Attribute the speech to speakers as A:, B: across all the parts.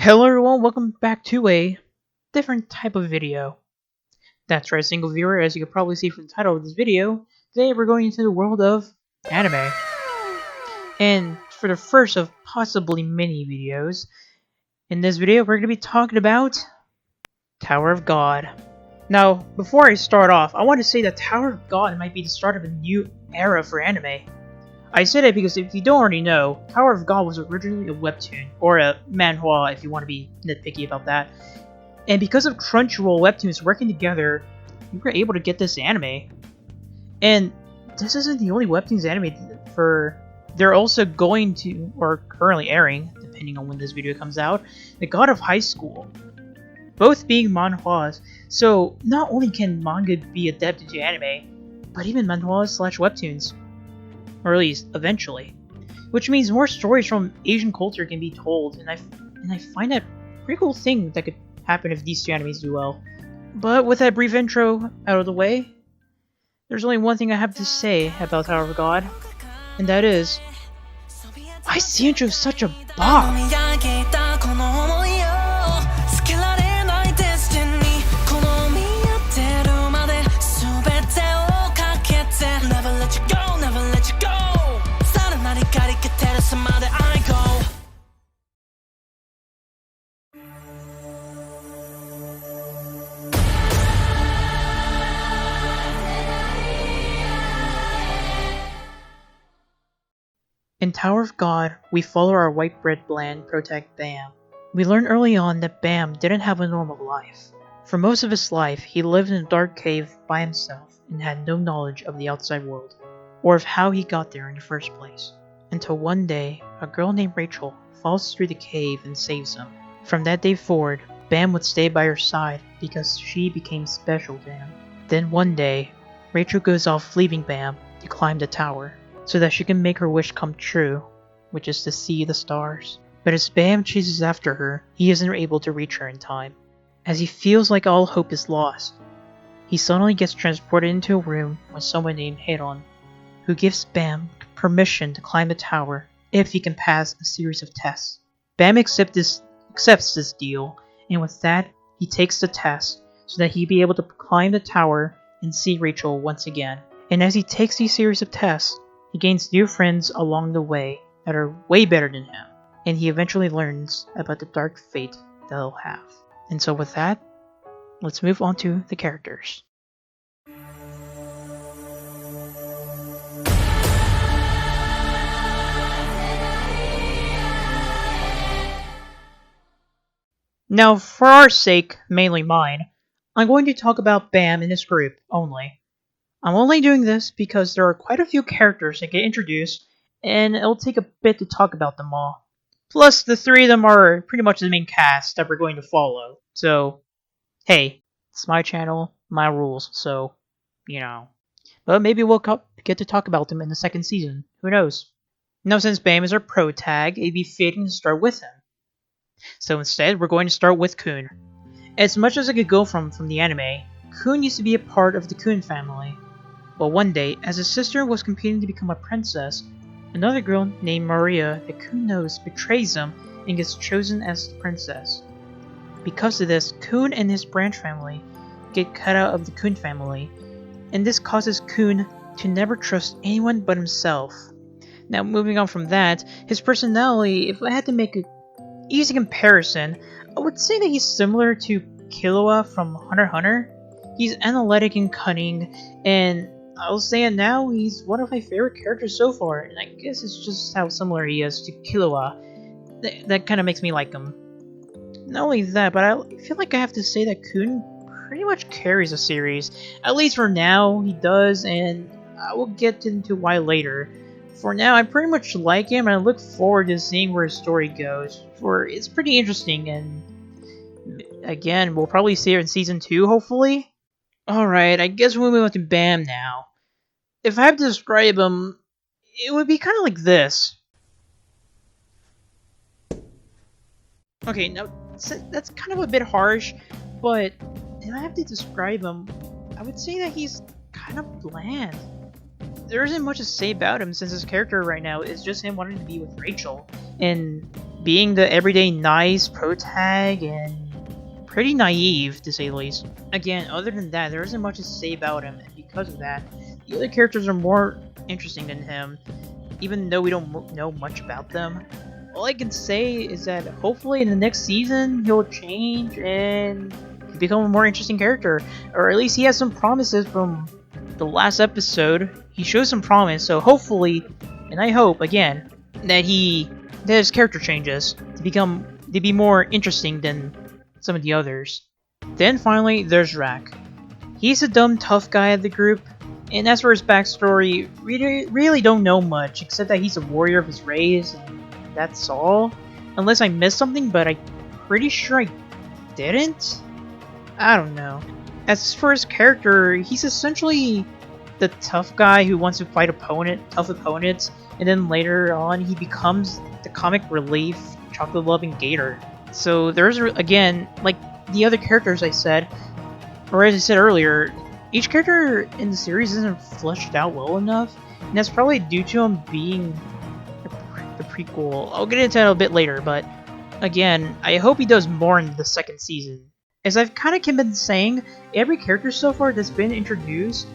A: Hello everyone, welcome back to a different type of video. That's right, single viewer, as you can probably see from the title of this video, today we're going into the world of anime. And for the first of possibly many videos, in this video we're going to be talking about Tower of God. Now, before I start off, I want to say that Tower of God might be the start of a new era for anime. I say that because if you don't already know, Tower of God was originally a webtoon, or a manhwa if you want to be nitpicky about that. And because of Crunchyroll webtoons working together, we were able to get this anime. And this isn't the only webtoons anime for... They're also going to, or currently airing, depending on when this video comes out, The God of High School. Both being manhwas, so not only can manga be adapted to anime, but even manhwas slash webtoons. Or at least eventually, which means more stories from Asian culture can be told, and I find that a pretty cool thing that could happen if these two animes do well. But with that brief intro out of the way, there's only one thing I have to say about Tower of God, and that is, why is the intro such a bop? In Tower of God, we follow our white bread bland protect Bam. We learn early on that Bam didn't have a normal life. For most of his life, he lived in a dark cave by himself and had no knowledge of the outside world, or of how he got there in the first place. Until one day, a girl named Rachel falls through the cave and saves him. From that day forward, Bam would stay by her side because she became special to him. Then one day, Rachel goes off leaving Bam to climb the tower, so that she can make her wish come true, which is to see the stars. But as Bam chases after her, he isn't able to reach her in time. As he feels like all hope is lost, he suddenly gets transported into a room with someone named Heiron, who gives Bam permission to climb the tower if he can pass a series of tests. Bam accepts this deal, and with that, he takes the test so that he'd be able to climb the tower and see Rachel once again. And as he takes these series of tests, he gains new friends along the way that are way better than him, and he eventually learns about the dark fate that he'll have. And so with that, let's move on to the characters. Now, for our sake, mainly mine, I'm going to talk about Bam in this group only. I'm only doing this because there are quite a few characters that get introduced, and it'll take a bit to talk about them all. Plus, the three of them are pretty much the main cast that we're going to follow. So, hey, it's my channel, my rules, so, you know. But maybe we'll get to talk about them in the second season. Who knows? Now, since Bam is our pro tag, it'd be fitting to start with him. So instead, we're going to start with Kun. As much as I could go from the anime, Kun used to be a part of the Kun family. But one day, as his sister was competing to become a princess, another girl named Maria that Kun knows betrays him and gets chosen as the princess. Because of this, Kun and his branch family get cut out of the Kun family, and this causes Kun to never trust anyone but himself. Now, moving on from that, his personality, if I had to make an easy comparison, I would say that he's similar to Killua from Hunter x Hunter. He's analytic and cunning, and I'll say it now, he's one of my favorite characters so far, and I guess it's just how similar he is to Killua. That kind of makes me like him. Not only that, but I feel like I have to say that Kun pretty much carries the series. At least for now, he does, and I will get into why later. For now, I pretty much like him, and I look forward to seeing where his story goes, for it's pretty interesting, and again, we'll probably see it in Season 2, hopefully? Alright, I guess we'll move on to Bam now. If I have to describe him, it would be kind of like this. Okay, now, that's kind of a bit harsh, but if I have to describe him, I would say that he's kind of bland. There isn't much to say about him since his character right now is just him wanting to be with Rachel, and being the everyday nice protag and pretty naive, to say the least. Again, other than that, there isn't much to say about him, and because of that, the other characters are more interesting than him, even though we don't know much about them. All I can say is that hopefully in the next season, he'll change and become a more interesting character, or at least he has some promises from the last episode. He shows some promise, so hopefully, and I hope, again, that his character changes to be more interesting than some of the others. Then finally, there's Rack. He's a dumb, tough guy of the group, and as for his backstory, we really don't know much, except that he's a warrior of his race, and that's all. Unless I missed something, but I'm pretty sure I didn't? I don't know. As for his character, he's essentially the tough guy who wants to fight tough opponents, and then later on he becomes the comic relief, chocolate-loving gator. So there's, again, like the other characters I said, or as I said earlier, each character in the series isn't fleshed out well enough, and that's probably due to him being the prequel. I'll get into that a bit later, but again, I hope he does more in the second season. As I've kind of been saying, every character so far that's been introduced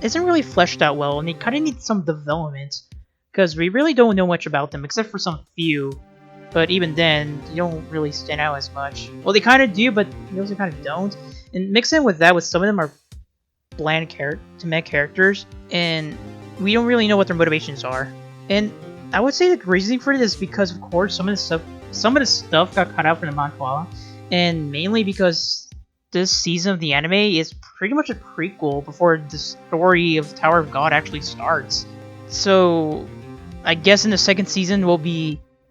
A: isn't really fleshed out well, and they kind of need some development, because we really don't know much about them, except for some few. But even then, they don't really stand out as much. Well, they kind of do, but they also kind of don't. And mix in with that, with some of them are bland characters, and we don't really know what their motivations are. And I would say the reasoning for this is because, of course, some of the stuff got cut out from the manhwa, and mainly because this season of the anime is pretty much a prequel before the story of Tower of God actually starts. So I guess in the second season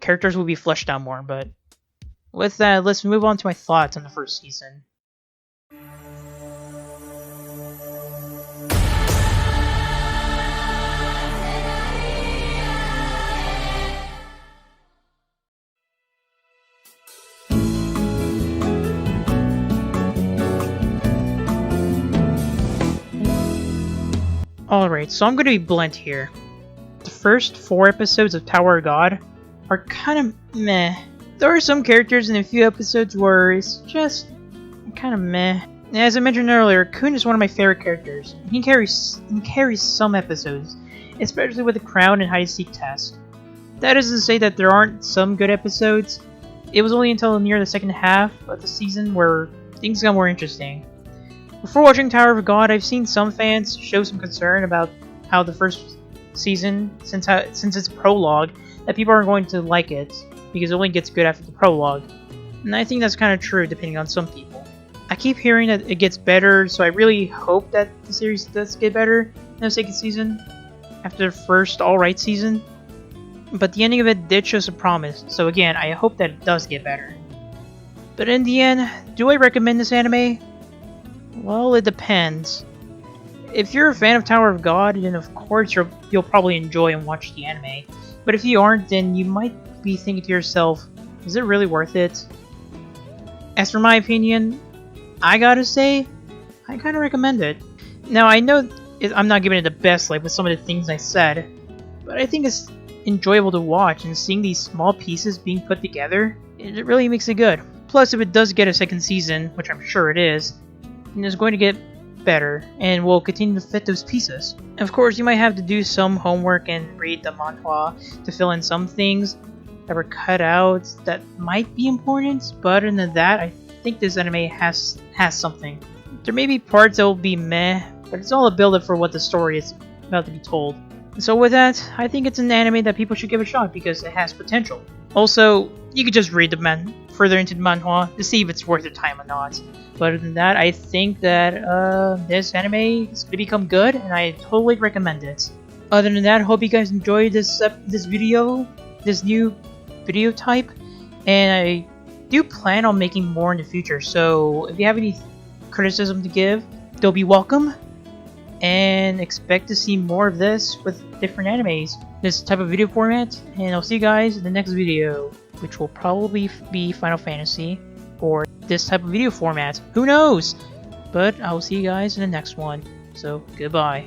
A: characters will be fleshed out more, but with that, let's move on to my thoughts on the first season. Alright, so I'm going to be blunt here. The first 4 episodes of Tower of God are kind of meh. There are some characters in a few episodes where it's just kind of meh. As I mentioned earlier, Kun is one of my favorite characters. He carries some episodes, especially with the Crown and hide-and-seek test. That isn't to say that there aren't some good episodes. It was only until near the second half of the season where things got more interesting. Before watching Tower of God, I've seen some fans show some concern about how the first season, since it's a prologue, that people aren't going to like it, because it only gets good after the prologue. And I think that's kind of true, depending on some people. I keep hearing that it gets better, so I really hope that the series does get better in the second season, after the first alright season. But the ending of it did show some promise, so again, I hope that it does get better. But in the end, do I recommend this anime? Well, it depends. If you're a fan of Tower of God, then of course you'll probably enjoy and watch the anime. But if you aren't, then you might be thinking to yourself, is it really worth it? As for my opinion, I gotta say, I kinda recommend it. Now, I know I'm not giving it the best like with some of the things I said, but I think it's enjoyable to watch, and seeing these small pieces being put together, it really makes it good. Plus, if it does get a second season, which I'm sure it is, then it's going to get better, and will continue to fit those pieces. Of course, you might have to do some homework and read the manhwa to fill in some things that were cut out that might be important, but other than that, I think this anime has something. There may be parts that will be meh, but it's all a build-up for what the story is about to be told. So with that, I think it's an anime that people should give a shot because it has potential. Also, you could just read further into the manhwa to see if it's worth your time or not. But other than that, I think that this anime is going to become good, and I totally recommend it. Other than that, I hope you guys enjoyed this new video type, and I do plan on making more in the future. So if you have any criticism to give, they'll be welcome, and expect to see more of this with different animes, this type of video format. And I'll see you guys in the next video, which will probably be Final Fantasy, or this type of video format. Who knows? But I'll see you guys in the next one. So, goodbye.